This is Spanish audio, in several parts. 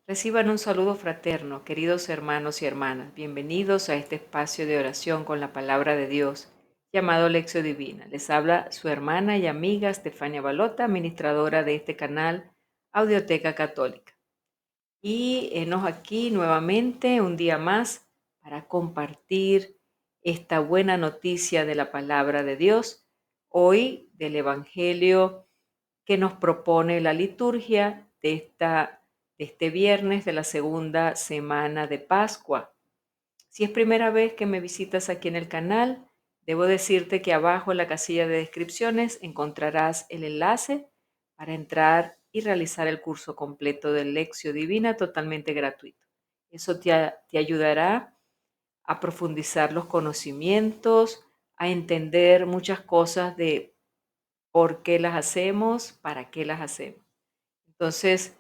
Reciban un saludo fraterno, queridos hermanos y hermanas. Bienvenidos a este espacio de oración con la palabra de Dios, llamado Lección Divina. Les habla su hermana y amiga Estefania Balota, administradora de este canal Audioteca Católica. Y enos aquí nuevamente un día más para compartir esta buena noticia de la palabra de Dios, hoy del Evangelio que nos propone la liturgia de este viernes de la segunda semana de Pascua. Si es primera vez que me visitas aquí en el canal, debo decirte que abajo en la casilla de descripciones encontrarás el enlace para entrar y realizar el curso completo de Lección Divina totalmente gratuito. Eso te ayudará a profundizar los conocimientos, a entender muchas cosas de por qué las hacemos, para qué las hacemos. Entonces,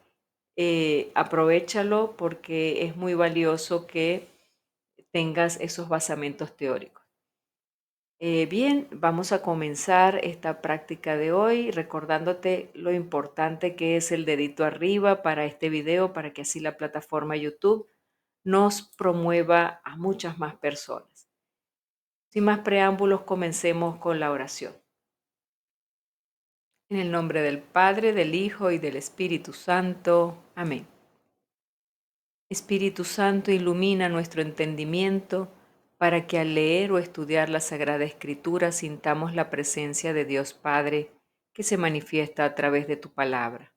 aprovéchalo porque es muy valioso que tengas esos basamentos teóricos. Bien, vamos a comenzar esta práctica de hoy recordándote lo importante que es el dedito arriba para este video, para que así la plataforma YouTube nos promueva a muchas más personas. Sin más preámbulos, comencemos con la oración. En el nombre del Padre, del Hijo y del Espíritu Santo. Amén. Espíritu Santo, ilumina nuestro entendimiento para que al leer o estudiar la Sagrada Escritura sintamos la presencia de Dios Padre que se manifiesta a través de tu palabra.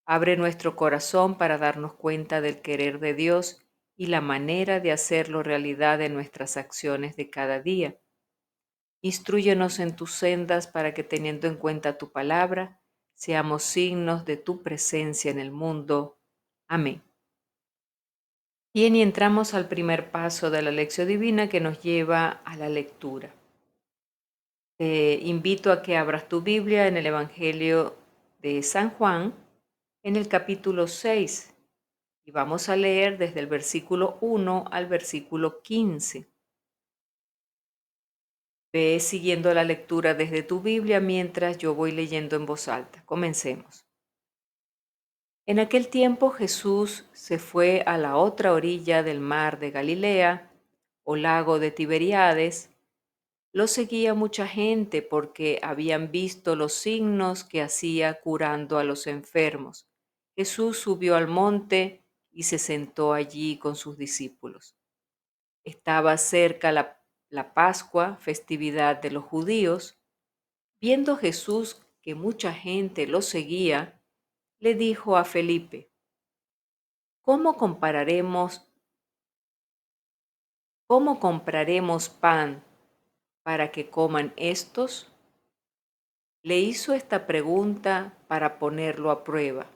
Abre nuestro corazón para darnos cuenta del querer de Dios y la manera de hacerlo realidad en nuestras acciones de cada día. Instrúyenos en tus sendas para que, teniendo en cuenta tu palabra, seamos signos de tu presencia en el mundo. Amén. Bien, y entramos al primer paso de la lección divina que nos lleva a la lectura. Te invito a que abras tu Biblia en el Evangelio de San Juan, en el capítulo 6, y vamos a leer desde el versículo 1 al versículo 15. Ve siguiendo la lectura desde tu Biblia mientras yo voy leyendo en voz alta. Comencemos. En aquel tiempo Jesús se fue a la otra orilla del mar de Galilea, o lago de Tiberíades. Lo seguía mucha gente porque habían visto los signos que hacía curando a los enfermos. Jesús subió al monte y se sentó allí con sus discípulos. Estaba cerca la Pascua, festividad de los judíos. Viendo Jesús que mucha gente lo seguía, le dijo a Felipe: ¿Cómo compraremos pan para que coman estos? Le hizo esta pregunta para ponerlo a prueba,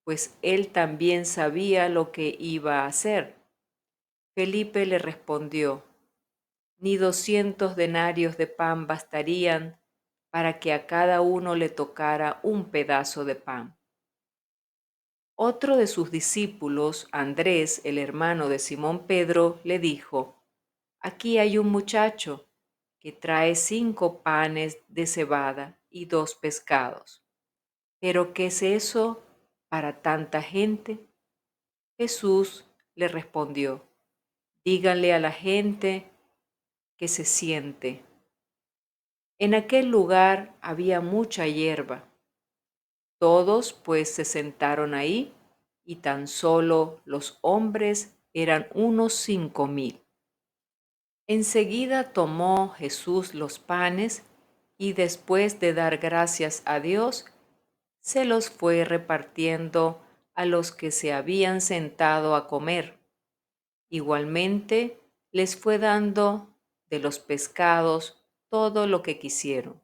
pues él también sabía lo que iba a hacer. Felipe le respondió: Ni 200 denarios de pan bastarían para que a cada uno le tocara un pedazo de pan. Otro de sus discípulos, Andrés, el hermano de Simón Pedro, le dijo: Aquí hay un muchacho que trae 5 panes de cebada y 2 pescados. ¿Pero qué es eso para tanta gente? Jesús le respondió: Díganle a la gente que se siente. En aquel lugar había mucha hierba. Todos pues se sentaron ahí, y tan solo los hombres eran unos 5,000. Enseguida tomó Jesús los panes y, después de dar gracias a Dios, se los fue repartiendo a los que se habían sentado a comer. Igualmente les fue dando de los pescados todo lo que quisieron.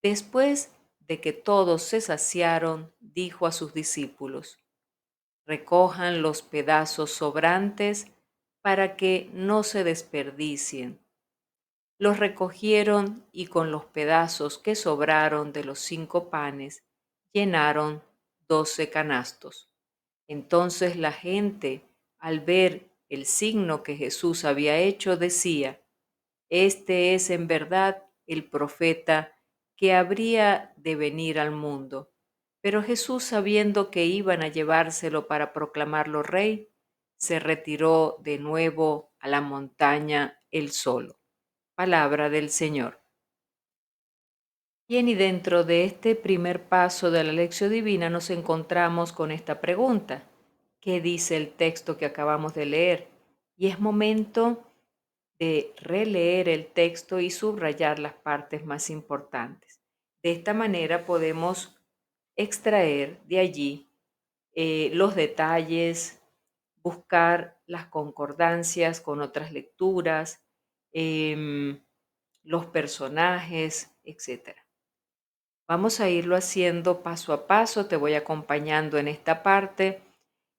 Después de que todos se saciaron, dijo a sus discípulos: Recojan los pedazos sobrantes para que no se desperdicien. Los recogieron y con los pedazos que sobraron de los 5 panes llenaron 12 canastos. Entonces la gente, al ver el signo que Jesús había hecho, decía: Este es en verdad el profeta que habría de venir al mundo. Pero Jesús, sabiendo que iban a llevárselo para proclamarlo rey, se retiró de nuevo a la montaña él solo. Palabra del Señor. Bien, y dentro de este primer paso de la lección divina nos encontramos con esta pregunta. ¿Qué dice el texto que acabamos de leer? Y es momento de releer el texto y subrayar las partes más importantes. De esta manera podemos extraer de allí los detalles, buscar las concordancias con otras lecturas, em, los personajes, etcétera. Vamos a irlo haciendo paso a paso, te voy acompañando en esta parte.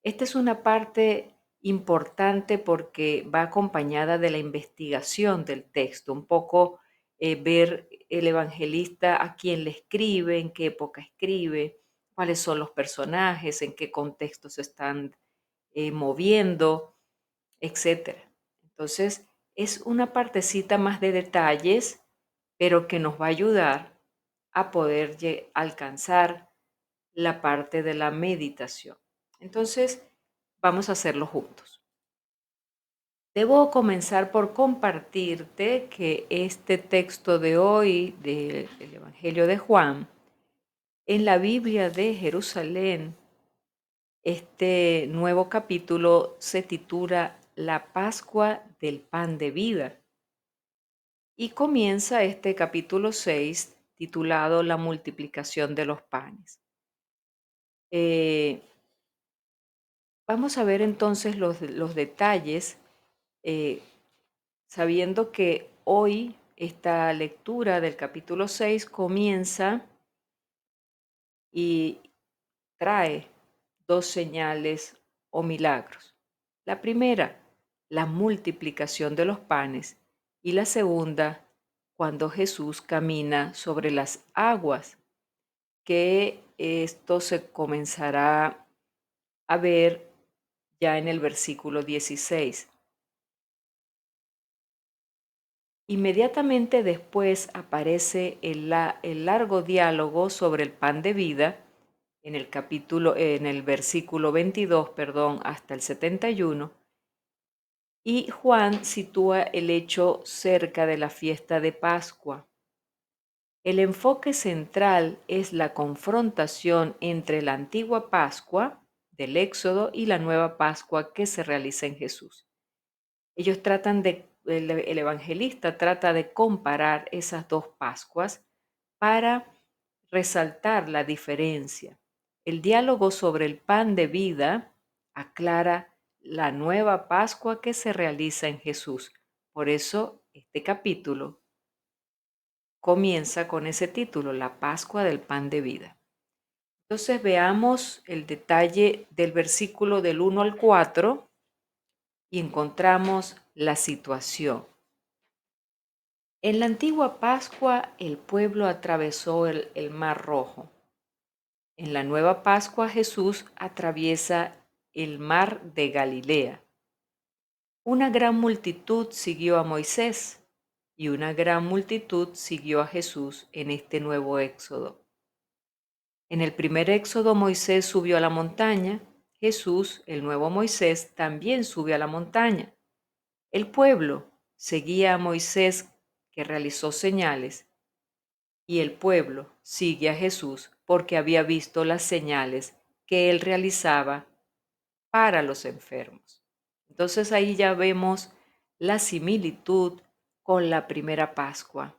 Esta es una parte importante porque va acompañada de la investigación del texto, un poco ver el evangelista a quién le escribe, en qué época escribe, cuáles son los personajes, en qué contexto se están moviendo, etcétera. Entonces, es una partecita más de detalles, pero que nos va a ayudar a poder alcanzar la parte de la meditación. Entonces, vamos a hacerlo juntos. Debo comenzar por compartirte que este texto de hoy del Evangelio de Juan, en la Biblia de Jerusalén, este nuevo capítulo se titula La Pascua del Pan de Vida y comienza este capítulo 6 titulado La multiplicación de los panes. Eh, Vamos a ver entonces los detalles, eh, sabiendo que hoy esta lectura del capítulo 6 comienza y trae dos señales o milagros. La primera, la multiplicación de los panes, y la segunda, cuando Jesús camina sobre las aguas, que esto se comenzará a ver ya en el versículo 16. Inmediatamente después aparece el largo diálogo sobre el pan de vida en el versículo 22, perdón, hasta el 71, y Juan sitúa el hecho cerca de la fiesta de Pascua. El enfoque central es la confrontación entre la antigua Pascua del Éxodo y la nueva Pascua que se realiza en Jesús. Ellos tratan el evangelista trata de comparar esas dos Pascuas para resaltar la diferencia. El diálogo sobre el pan de vida aclara la nueva Pascua que se realiza en Jesús. Por eso este capítulo comienza con ese título, la Pascua del pan de vida. Entonces veamos el detalle del versículo del 1 al 4 y encontramos la situación. En la antigua Pascua el pueblo atravesó el Mar Rojo. En la nueva Pascua Jesús atraviesa el Mar de Galilea. Una gran multitud siguió a Moisés y una gran multitud siguió a Jesús en este nuevo éxodo. En el primer éxodo Moisés subió a la montaña, Jesús, el nuevo Moisés, también sube a la montaña. El pueblo seguía a Moisés que realizó señales y el pueblo sigue a Jesús porque había visto las señales que él realizaba para los enfermos. Entonces ahí ya vemos la similitud con la primera Pascua,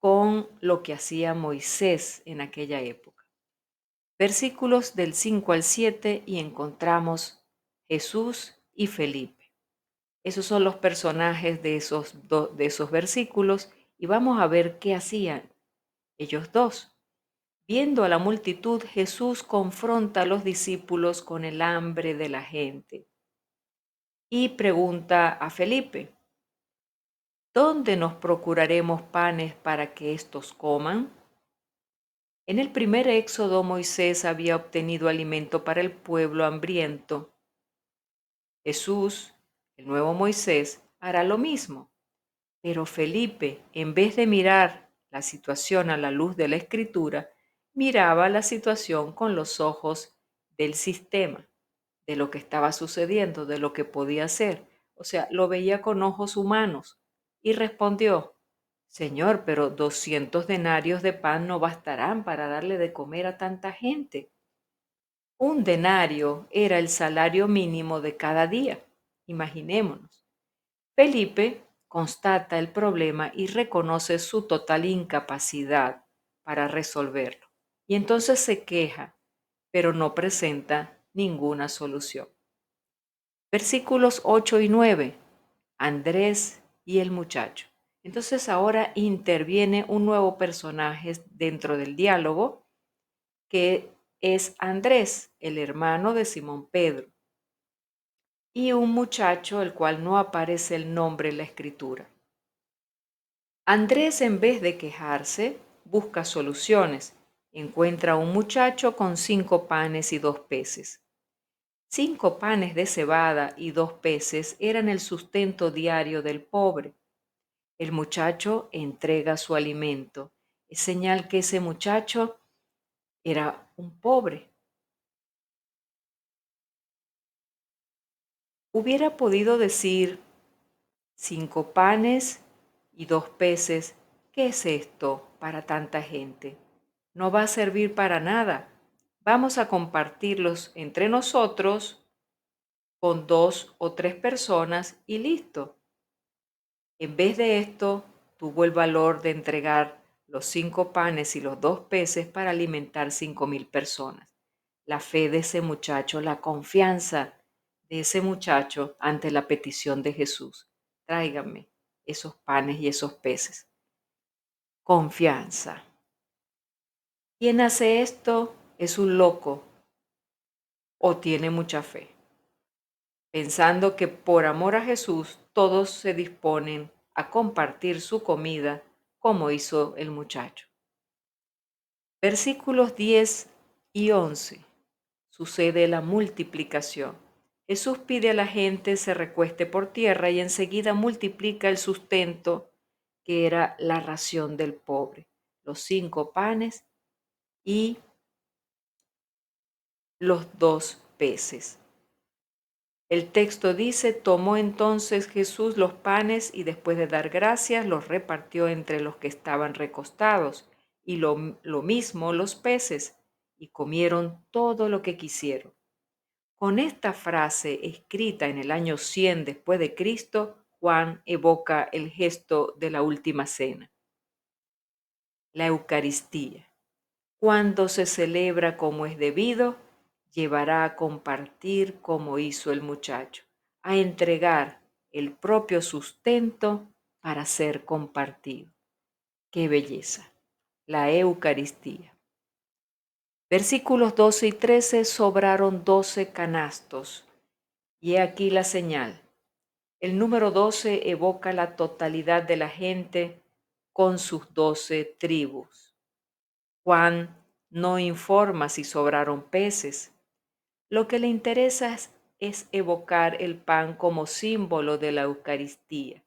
con lo que hacía Moisés en aquella época. Versículos del 5 al 7 y encontramos Jesús y Felipe. Esos son los personajes de esos versículos y vamos a ver qué hacían ellos dos. Viendo a la multitud, Jesús confronta a los discípulos con el hambre de la gente y pregunta a Felipe, ¿dónde nos procuraremos panes para que éstos coman? En el primer éxodo Moisés había obtenido alimento para el pueblo hambriento. Jesús, el nuevo Moisés, hará lo mismo. Pero Felipe, en vez de mirar la situación a la luz de la Escritura, miraba la situación con los ojos del sistema, de lo que estaba sucediendo, de lo que podía hacer. O sea, lo veía con ojos humanos y respondió, Señor, pero 200 denarios de pan no bastarán para darle de comer a tanta gente. Un denario era el salario mínimo de cada día. Imaginémonos. Felipe constata el problema y reconoce su total incapacidad para resolverlo. Y entonces se queja, pero no presenta ninguna solución. Versículos 8 y 9. Andrés y el muchacho. Entonces ahora interviene un nuevo personaje dentro del diálogo, que es Andrés, el hermano de Simón Pedro, y un muchacho el cual no aparece el nombre en la escritura. Andrés, en vez de quejarse, busca soluciones. Encuentra a un muchacho con 5 panes y 2 peces. 5 panes de cebada y 2 peces eran el sustento diario del pobre. El muchacho entrega su alimento. Es señal que ese muchacho era un pobre. Hubiera podido decir 5 panes y 2 peces. ¿Qué es esto para tanta gente? No va a servir para nada. Vamos a compartirlos entre nosotros con 2 o 3 personas y listo. En vez de esto, tuvo el valor de entregar los 5 panes y los 2 peces para alimentar 5.000 personas. La fe de ese muchacho, la confianza de ese muchacho ante la petición de Jesús. Tráigame esos panes y esos peces. Confianza. Quien hace esto es un loco o tiene mucha fe, pensando que por amor a Jesús todos se disponen a compartir su comida como hizo el muchacho. Versículos 10 y 11. Sucede la multiplicación. Jesús pide a la gente se recueste por tierra y enseguida multiplica el sustento que era la ración del pobre, los 5 panes y los 2 peces. El texto dice, tomó entonces Jesús los panes y después de dar gracias los repartió entre los que estaban recostados y lo mismo los peces y comieron todo lo que quisieron. Con esta frase escrita en el año 100 después de Cristo, Juan evoca el gesto de la última cena, la Eucaristía. Cuando se celebra como es debido, llevará a compartir como hizo el muchacho, a entregar el propio sustento para ser compartido. ¡Qué belleza! La Eucaristía. Versículos 12 y 13, sobraron 12 canastos. Y he aquí la señal. El número 12 evoca la totalidad de la gente con sus 12 tribus. Juan no informa si sobraron peces. Lo que le interesa es evocar el pan como símbolo de la Eucaristía.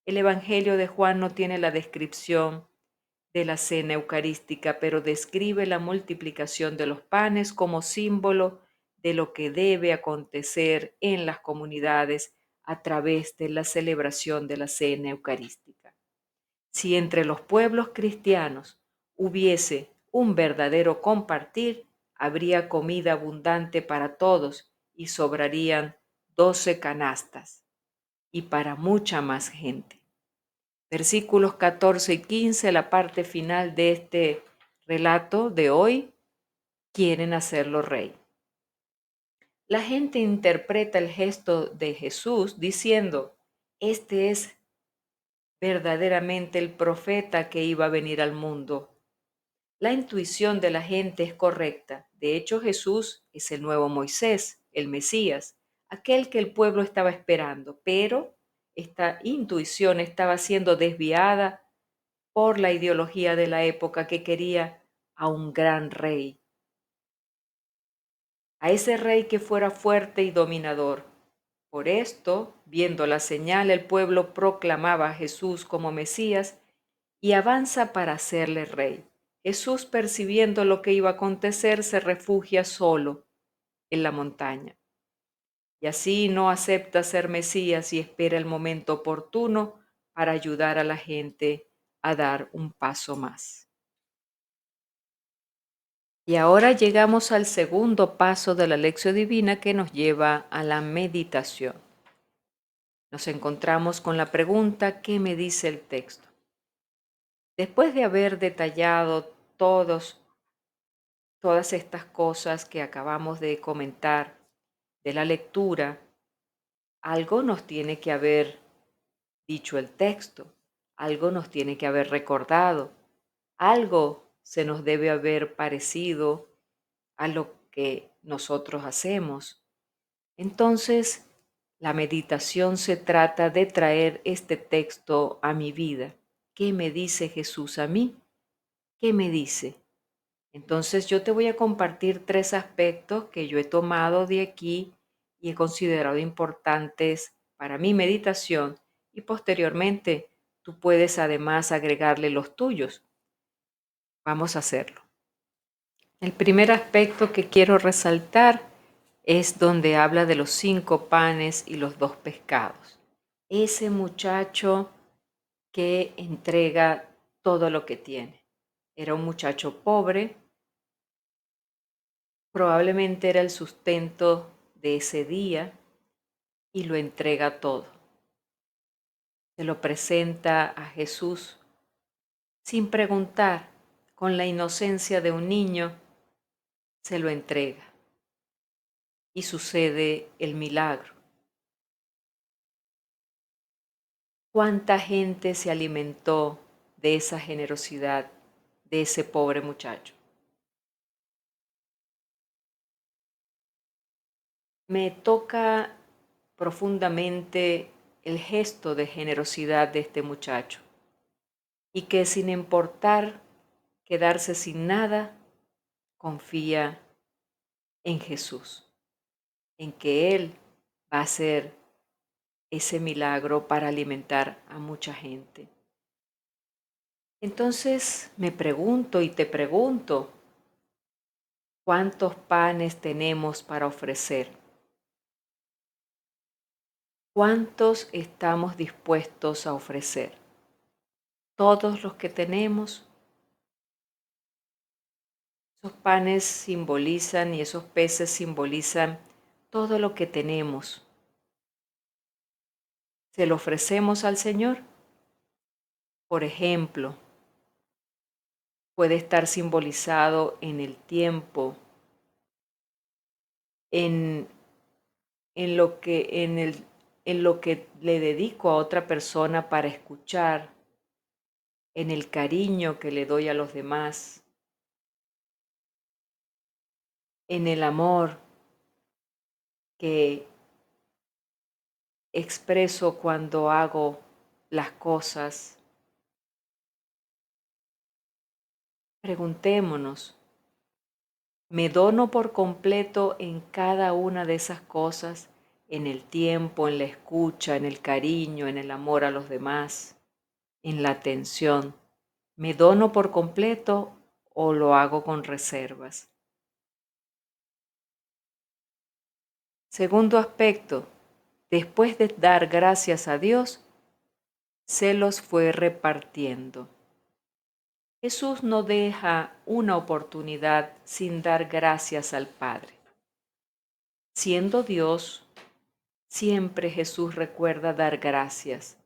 El Evangelio de Juan no tiene la descripción de la cena eucarística, pero describe la multiplicación de los panes como símbolo de lo que debe acontecer en las comunidades a través de la celebración de la cena eucarística. Si entre los pueblos cristianos hubiese un verdadero compartir, habría comida abundante para todos y sobrarían 12 canastas y para mucha más gente. Versículos 14 y 15, la parte final de este relato de hoy, quieren hacerlo rey. La gente interpreta el gesto de Jesús diciendo, este es verdaderamente el profeta que iba a venir al mundo. La intuición de la gente es correcta. De hecho, Jesús es el nuevo Moisés, el Mesías, aquel que el pueblo estaba esperando, pero esta intuición estaba siendo desviada por la ideología de la época que quería a un gran rey, a ese rey que fuera fuerte y dominador. Por esto, viendo la señal, el pueblo proclamaba a Jesús como Mesías y avanza para hacerle rey. Jesús, percibiendo lo que iba a acontecer, se refugia solo en la montaña. Y así no acepta ser Mesías y espera el momento oportuno para ayudar a la gente a dar un paso más. Y ahora llegamos al segundo paso de la lección divina que nos lleva a la meditación. Nos encontramos con la pregunta: ¿qué me dice el texto? Después de haber detallado todas estas cosas que acabamos de comentar de la lectura, algo nos tiene que haber dicho el texto, algo nos tiene que haber recordado, algo se nos debe haber parecido a lo que nosotros hacemos. Entonces, la meditación se trata de traer este texto a mi vida. ¿Qué me dice Jesús a mí? ¿Qué me dice? Entonces yo te voy a compartir 3 aspectos que yo he tomado de aquí y he considerado importantes para mi meditación, y posteriormente tú puedes además agregarle los tuyos. Vamos a hacerlo. El primer aspecto que quiero resaltar es donde habla de los 5 panes y los 2 pescados. Ese muchacho que entrega todo lo que tiene. Era un muchacho pobre, probablemente era el sustento de ese día y lo entrega todo. Se lo presenta a Jesús sin preguntar, con la inocencia de un niño, se lo entrega y sucede el milagro. ¿Cuánta gente se alimentó de esa generosidad de ese pobre muchacho? Me toca profundamente el gesto de generosidad de este muchacho, y que sin importar quedarse sin nada, confía en Jesús, en que Él va a hacer ese milagro para alimentar a mucha gente. Entonces me pregunto y te pregunto, ¿cuántos panes tenemos para ofrecer? ¿Cuántos estamos dispuestos a ofrecer? ¿Todos los que tenemos? Esos panes simbolizan y esos peces simbolizan todo lo que tenemos. ¿Se lo ofrecemos al Señor? Por ejemplo, puede estar simbolizado en el tiempo, en, en lo que le dedico a otra persona para escuchar, en el cariño que le doy a los demás, en el amor que expreso cuando hago las cosas. Preguntémonos, ¿me dono por completo en cada una de esas cosas? En el tiempo, en la escucha, en el cariño, en el amor a los demás, en la atención. ¿Me dono por completo o lo hago con reservas? Segundo aspecto, después de dar gracias a Dios, se los fue repartiendo. Jesús no deja una oportunidad sin dar gracias al Padre. Siendo Dios, siempre Jesús recuerda dar gracias.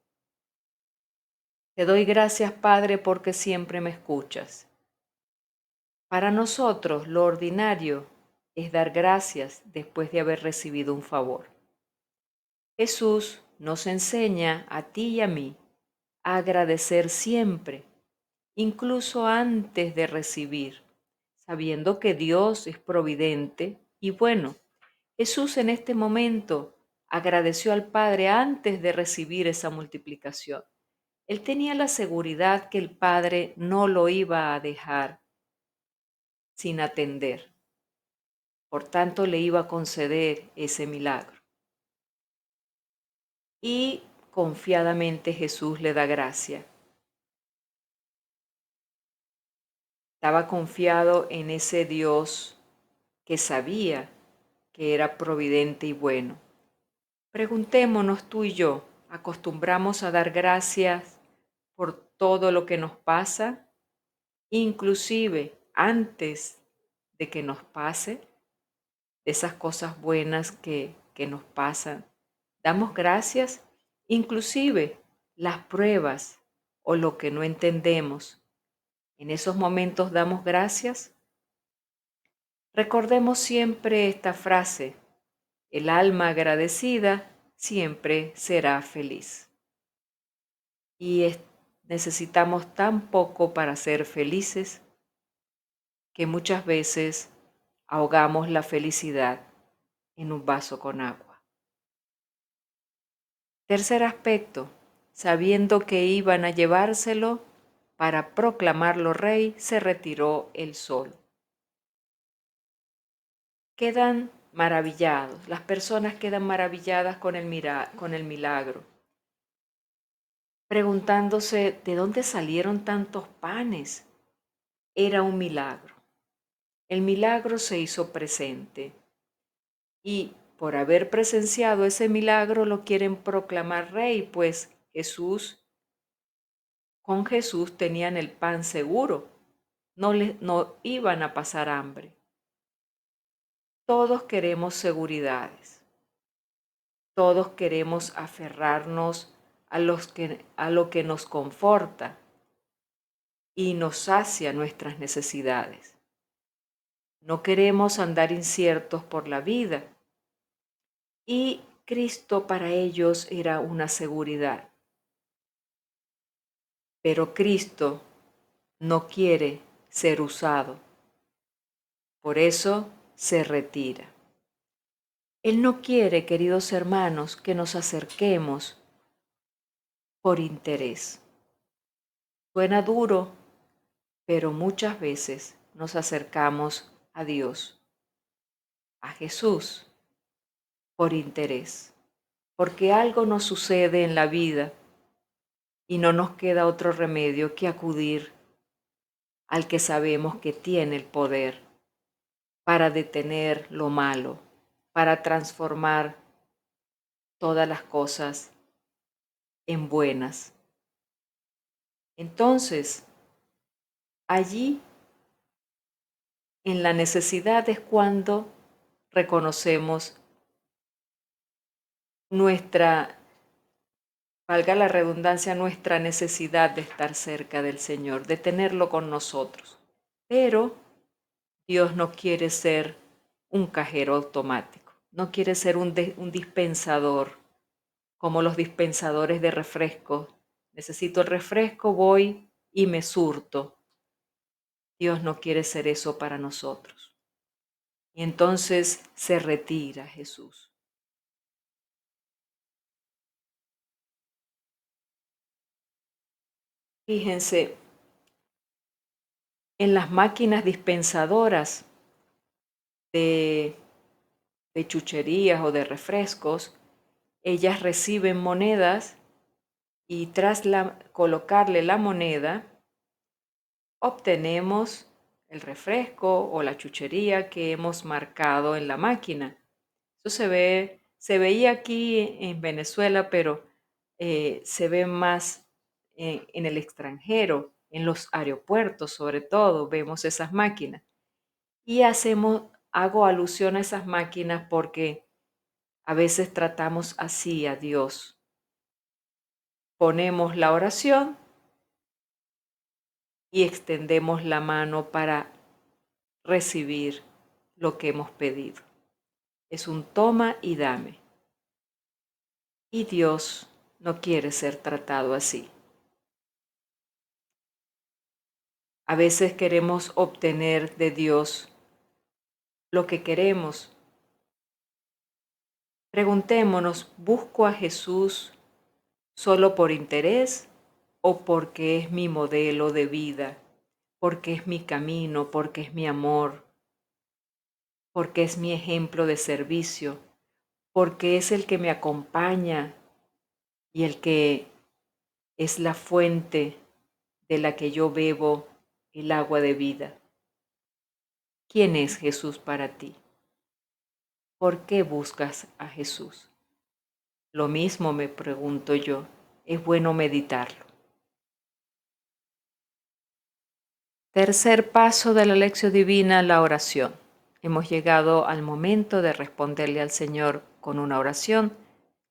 Te doy gracias, Padre, porque siempre me escuchas. Para nosotros, lo ordinario es dar gracias después de haber recibido un favor. Jesús nos enseña a ti y a mí a agradecer siempre, incluso antes de recibir, sabiendo que Dios es providente y bueno. Jesús en este momento agradeció al Padre antes de recibir esa multiplicación. Él tenía la seguridad que el Padre no lo iba a dejar sin atender. Por tanto, le iba a conceder ese milagro. Y confiadamente Jesús le da gracia. Estaba confiado en ese Dios que sabía que era providente y bueno. Preguntémonos tú y yo, ¿acostumbramos a dar gracias por todo lo que nos pasa, inclusive antes de que nos pase, de esas cosas buenas que nos pasan? ¿Damos gracias? Inclusive las pruebas o lo que no entendemos. ¿En esos momentos damos gracias? Recordemos siempre esta frase: el alma agradecida siempre será feliz. Y necesitamos tan poco para ser felices que muchas veces ahogamos la felicidad en un vaso con agua. Tercer aspecto: sabiendo que iban a llevárselo para proclamarlo rey, se retiró él solo. Quedan maravillados, las personas quedan maravilladas con el milagro, preguntándose de dónde salieron tantos panes. Era un milagro. El milagro se hizo presente y por haber presenciado ese milagro lo quieren proclamar rey, pues con Jesús tenían el pan seguro, no iban a pasar hambre. Todos queremos seguridades, todos queremos aferrarnos a lo que nos conforta y nos sacia nuestras necesidades. No queremos andar inciertos por la vida. Y Cristo para ellos era una seguridad. Pero Cristo no quiere ser usado. Por eso se retira. Él no quiere, queridos hermanos, que nos acerquemos por interés. Suena duro, pero muchas veces nos acercamos a Dios, a Jesús, por interés, porque algo nos sucede en la vida y no nos queda otro remedio que acudir al que sabemos que tiene el poder para detener lo malo, para transformar todas las cosas en buenas. Entonces, allí, en la necesidad es cuando reconocemos nuestra, valga la redundancia, nuestra necesidad de estar cerca del Señor, de tenerlo con nosotros. Pero Dios no quiere ser un cajero automático, no quiere ser un dispensador, como los dispensadores de refrescos. Necesito el refresco, voy y me surto. Dios no quiere ser eso para nosotros. Y entonces se retira Jesús. Fíjense, en las máquinas dispensadoras de, de chucherías o de refrescos, ellas reciben monedas y tras colocarle la moneda, obtenemos el refresco o la chuchería que hemos marcado en la máquina. Eso se veía aquí en Venezuela, pero se ve más en el extranjero, en los aeropuertos sobre todo, vemos esas máquinas. Y hago alusión a esas máquinas porque a veces tratamos así a Dios. Ponemos la oración y extendemos la mano para recibir lo que hemos pedido. Es un toma y dame. Y Dios no quiere ser tratado así. A veces queremos obtener de Dios lo que queremos. Preguntémonos, ¿busco a Jesús solo por interés o porque es mi modelo de vida, porque es mi camino, porque es mi amor, porque es mi ejemplo de servicio, porque es el que me acompaña y el que es la fuente de la que yo bebo el agua de vida. ¿Quién es Jesús para ti? ¿Por qué buscas a Jesús? Lo mismo me pregunto yo. Es bueno meditarlo. Tercer paso de la lección divina, la oración. Hemos llegado al momento de responderle al Señor con una oración,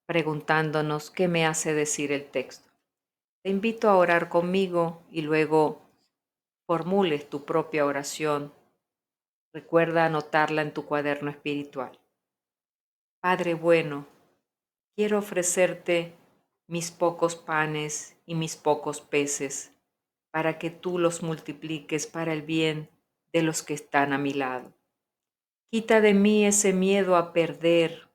preguntándonos qué me hace decir el texto. Te invito a orar conmigo y luego formules tu propia oración. Recuerda anotarla en tu cuaderno espiritual. Padre bueno, quiero ofrecerte mis pocos panes y mis pocos peces, para que tú los multipliques para el bien de los que están a mi lado. Quita de mí ese miedo a perder,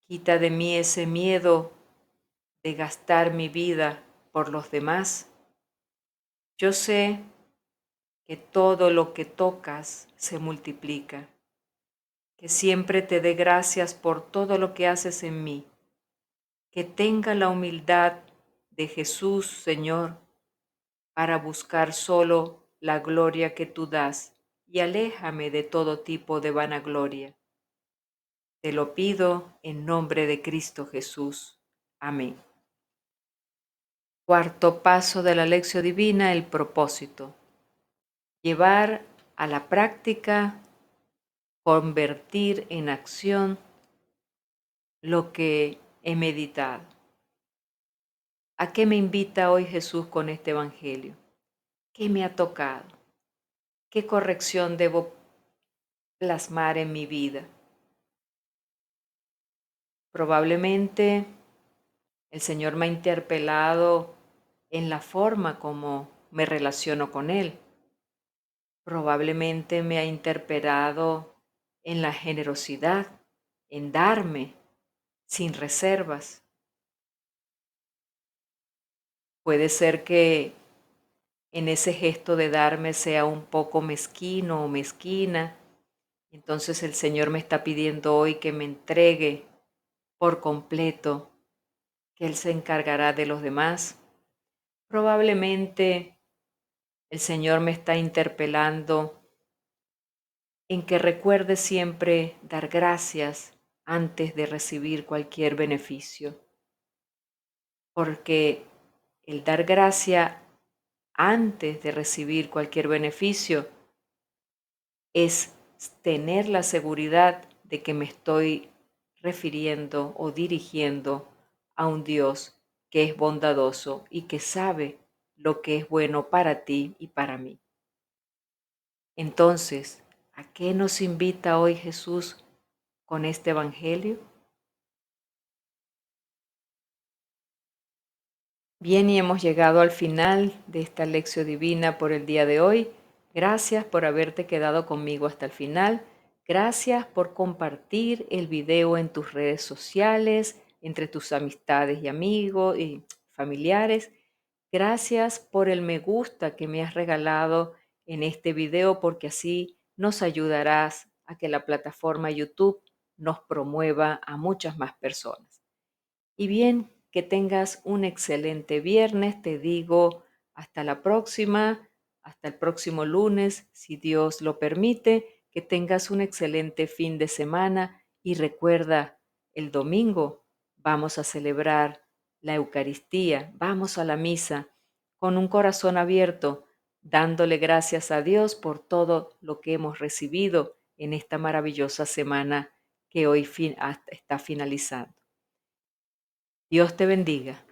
quita de mí ese miedo de gastar mi vida por los demás. Yo sé que todo lo que tocas se multiplica, que siempre te dé gracias por todo lo que haces en mí, que tenga la humildad de Jesús, Señor, para buscar solo la gloria que tú das y aléjame de todo tipo de vanagloria. Te lo pido en nombre de Cristo Jesús. Amén. Cuarto paso de la lección divina, el propósito. Llevar a la práctica, convertir en acción lo que he meditado. ¿A qué me invita hoy Jesús con este evangelio? ¿Qué me ha tocado? ¿Qué corrección debo plasmar en mi vida? Probablemente el Señor me ha interpelado en la forma como me relaciono con Él. Probablemente me ha interpelado en la generosidad, en darme sin reservas. Puede ser que en ese gesto de darme sea un poco mezquino o mezquina. Entonces el Señor me está pidiendo hoy que me entregue por completo, que Él se encargará de los demás. Probablemente el Señor me está interpelando en que recuerde siempre dar gracias antes de recibir cualquier beneficio, porque el dar gracia antes de recibir cualquier beneficio es tener la seguridad de que me estoy refiriendo o dirigiendo a un Dios que es bondadoso y que sabe lo que es bueno para ti y para mí. Entonces, ¿a qué nos invita hoy Jesús con este evangelio? Bien, y hemos llegado al final de esta lección divina por el día de hoy. Gracias por haberte quedado conmigo hasta el final. Gracias por compartir el video en tus redes sociales, entre tus amistades y amigos y familiares. Gracias por el me gusta que me has regalado en este video, porque así nos ayudarás a que la plataforma YouTube nos promueva a muchas más personas. Y bien, que tengas un excelente viernes. Te digo hasta la próxima, hasta el próximo lunes, si Dios lo permite. Que tengas un excelente fin de semana y recuerda, el domingo vamos a celebrar la Eucaristía, vamos a la misa con un corazón abierto, dándole gracias a Dios por todo lo que hemos recibido en esta maravillosa semana que hoy está finalizando. Dios te bendiga.